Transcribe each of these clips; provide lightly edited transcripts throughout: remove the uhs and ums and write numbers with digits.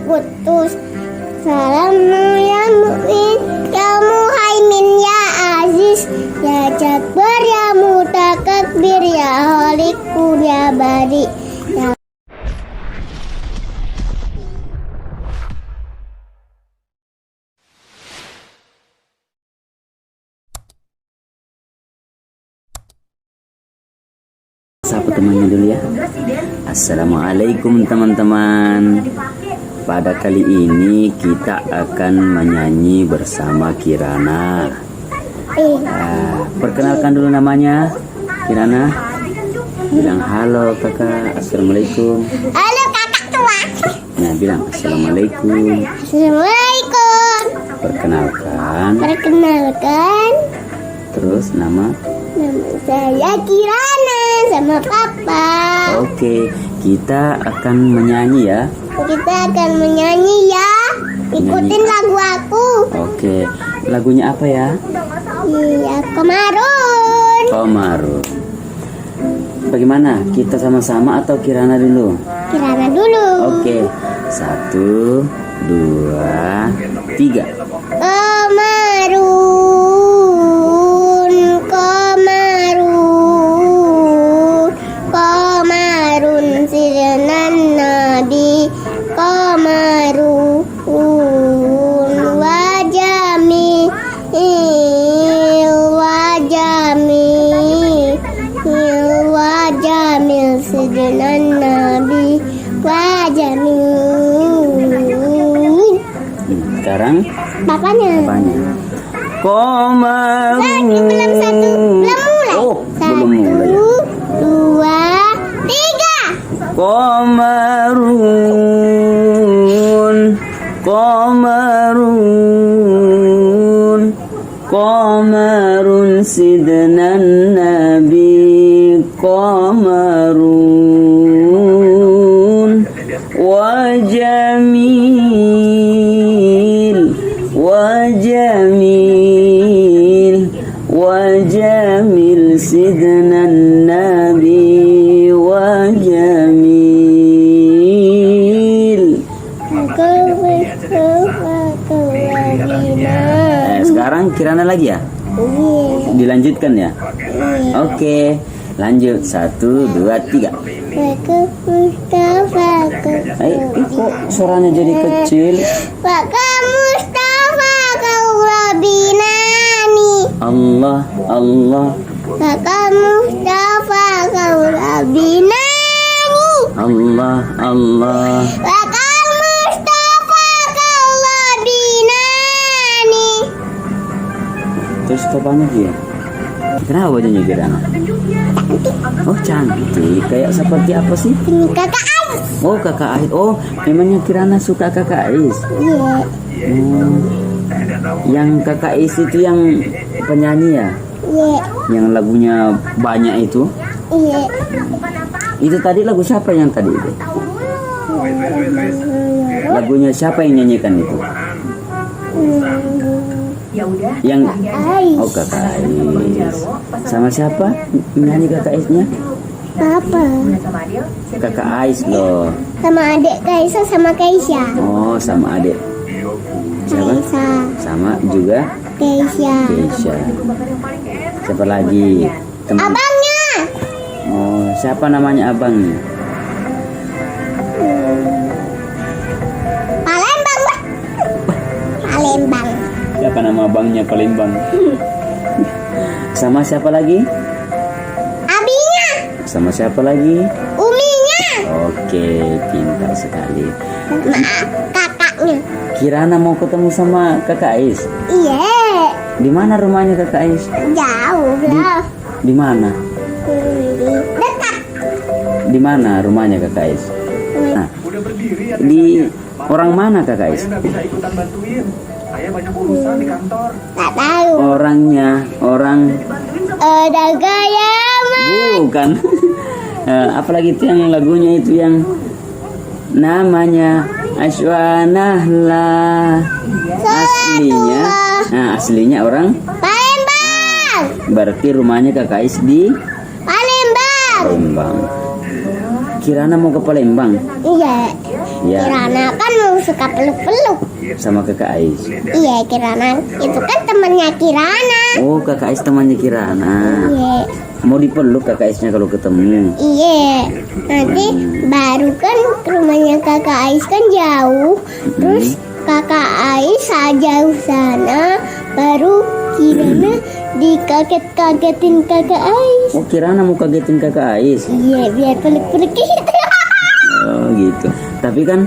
kutus. Salamu ya mu'min, ya muhaimin, ya aziz, ya jabbar, ya mutakabir, ya khaliqu, ya bari, ya. Sapa temannya dulu ya. Assalamualaikum teman-teman. Pada kali ini kita akan menyanyi bersama Kirana. Perkenalkan dulu namanya Kirana. Bilang halo kakak. Assalamualaikum. Halo kakak tua. Nah bilang assalamualaikum. Assalamualaikum. Perkenalkan. Terus nama Saya Kirana sama papa. Oke, kita akan menyanyi ya. Kita akan menyanyi ya. Ikutin lagu aku. Oke, lagunya apa ya? Iya, Komarun. Komarun. Bagaimana? Kita sama-sama atau Kirana dulu? Kirana dulu. Oke, 1, 2, 3. Komarun, Komarun, Komarun sirenan nabi, Komarun wajami, wajami sirenan nabi, wajami. Sekarang Bapaknya. Komarun. Belum satu, belum mulai. Oh, belum mulai. 2, 3. Komarun, Komarun, Komarun sidnan nabi, Komarun wajamil, wajamil, wajamil sidnan nabi, wajamil. Sekarang Kirana lagi ya? Dilanjutkan ya? Oke, lanjut 1, 2, 3. Kok suaranya jadi kecil? Maka Mustafa kau rabinani. Allah, Allah, Maka Mustafa kau rabinani. Allah, Allah. Maka Mustafa kau rabinani. Terus kapan dia? Kenapa wajahnya Kirana? Oh cantik, kayak seperti apa sih? Ini kakak Ais. Oh kakak Ais. Oh memangnya Kirana suka kakak Ais? Iya. Yang kakak Ais itu yang penyanyi ya? Iya. Yang lagunya banyak itu? Iya. Itu tadi lagu siapa yang tadi itu? Lagunya siapa yang nyanyikan itu? Yang Ais. oh kakak Ais. Sama siapa nyanyi kakak Aisnya? Papa. Kakak Ais loh. Sama adik Kaisa sama Kaisya. Oh sama adik. Siapa? Kaisa. Sama juga Kaisya. Keisha. Siapa lagi? Teman. Abangnya. Oh siapa namanya abangnya? Palembang. Pak. Palembang. Siapa nama abangnya Palembang? Sama siapa lagi? Abinya. Sama siapa lagi? Uminya. Oke, pintar sekali. Kakaknya. Kirana mau ketemu sama kakak Ais. Iya. Di mana rumahnya kakak Ais? Jauh lah. Di mana? Dekat. Di mana rumahnya kakak Ais? Nah, di orang mana kakak Ais? Tak tahu. Orangnya orang Gaya bukan. Apalagi itu yang lagunya itu yang namanya Aswanahlah. Aslinya, nah aslinya orang Palembang. berarti rumahnya kakak Ais di Palembang. Palembang. Kirana mau ke Palembang Iya. ya Kirana kan mau suka peluk-peluk. sama kakak Ais. Iya, Kirana itu kan temannya Kirana. Oh, kakak Ais temannya Kirana. Iya. Mau dipeluk kakak Aisnya kalau ketemu. Iya. Nanti baru kan ke rumahnya kakak Ais kan jauh. Terus kakak Ais jauh sana, baru Kirana dikaget-kagetin kakak Ais. Oh, Kirana mau kagetin kakak Ais. Iya, biar peluk-peluk gitu. Oh gitu. Tapi kan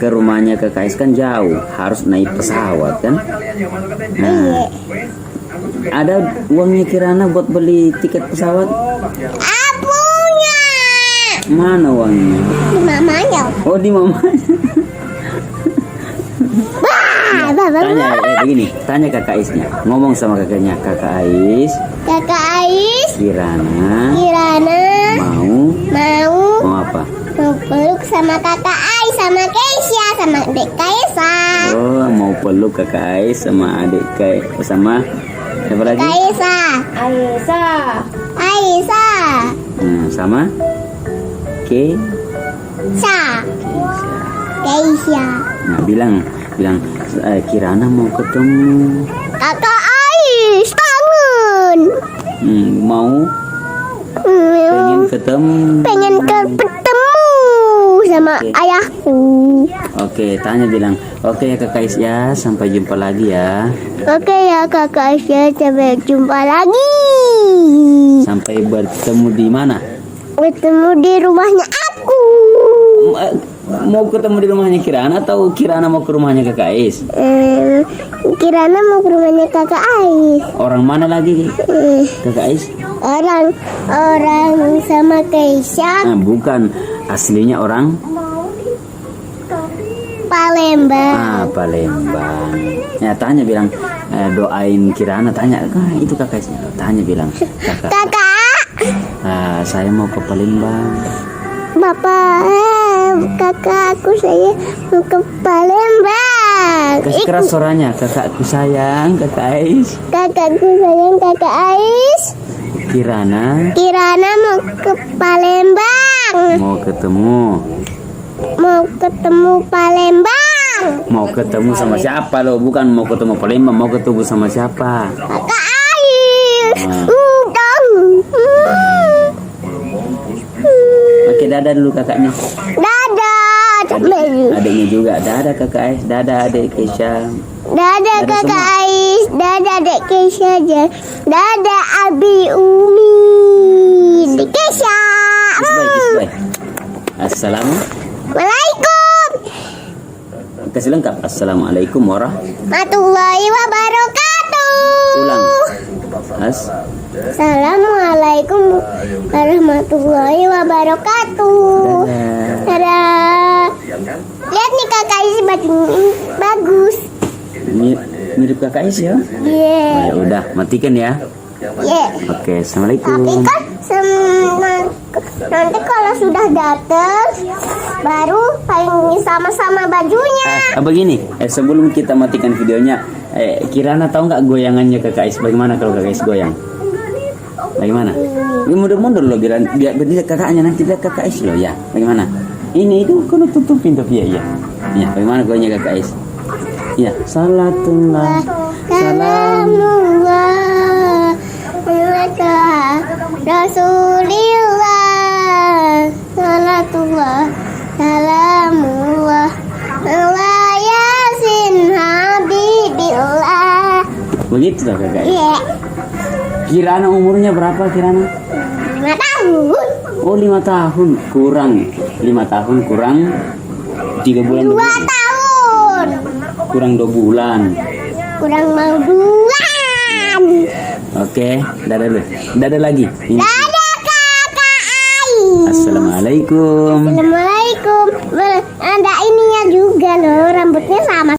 ke rumahnya kakak Ais kan jauh, harus naik pesawat kan. Nah, Iya. ada uangnya Kirana buat beli tiket pesawat? Apunya. Mana uangnya? Di mamanya. Oh, di mamanya. Tanya begini, tanya kakak Aisnya. Ngomong sama kakaknya, kakak Ais, Kakak Ais, Kirana Kirana mau apa? mau peluk sama kakak Ais, sama Keisha, sama adik Kaisa. Oh, mau peluk kakak Ais sama adik sama siapa lagi? Kaisa, Aisa, Sama Ke Keisha. Nah, bilang Kirana mau ketemu. Kakak Ais kangen. Mau pengen ketemu sama ayahku. Oke, tanya bilang, oke ya kakak Ais ya, sampai jumpa lagi ya. Oke ya kakak Ais, sampai jumpa lagi. Sampai bertemu di mana? Bertemu di rumahnya aku. Mau ketemu di rumahnya Kirana atau Kirana mau ke rumahnya kakak Ais? Kirana mau ke rumahnya kakak Ais. Orang mana lagi kakak Ais? Orang sama Keisha, Bukan, aslinya orang Palembang. Palembang. Ya, tanya bilang doain Kirana, tanya itu kakak Aisnya. Tanya bilang, Kakak, saya mau ke Palembang. Bapak, kakak aku saya mau ke Palembang. Kasih keras suaranya, kakakku sayang, kakak Ais. Kakakku sayang, kakak Ais. Kirana Kirana mau ke Palembang. mau ketemu. Mau ketemu Palembang. Mau ketemu sama siapa lo? Bukan mau ketemu Palembang, mau ketemu sama siapa? Kakak Ais. Oke, dadah dulu kakaknya. Dadah. Adiknya juga, dadah kakak Ais, dadah adik Keisha. Dadah kakak Ais, dadah dek Keisha aja. Dadah Abi Umi, dek Keisha. Kisbay. Assalamualaikum Kasih lengkap. Assalamualaikum warahmatullahi wabarakatuh. Ulang. Assalamualaikum warahmatullahi wabarakatuh. Dadah. Lihat nih kakak Ais bajunya bagus. Mirip kakak Ais ya? Iya. Ya udah, matikan ya. Iya. Oke, Tapi assalamualaikum. kan nanti kalau sudah datang baru paling sama-sama bajunya. Begini, sebelum kita matikan videonya, Kirana tahu nggak goyangannya kakak Ais? Bagaimana kalau kakak Ais goyang? Bagaimana? Ini mundur-mundur loh, biar kakaknya nanti lihat kakak Ais loh ya. Bagaimana? Ini itu kau tutup pintu ya. Ya, bagaimana goyangnya kakak Ais? Ya, salatullah, Salamullah ala Rasulillah, salatullah, salamullah ala Yasin Habibillah. begitu lah kakak Ais. Iya. Kirana umurnya berapa Kirana? 5 tahun. Oh, 5 tahun kurang 3 bulan 2 tahun. kurang 2 bulan. Kurang mau 2. Oke, dadah dulu. Dadah lagi. Ini. Dadah kakak Ais. Assalamualaikum. Assalamualaikum. Ada ininya juga loh, rambutnya sama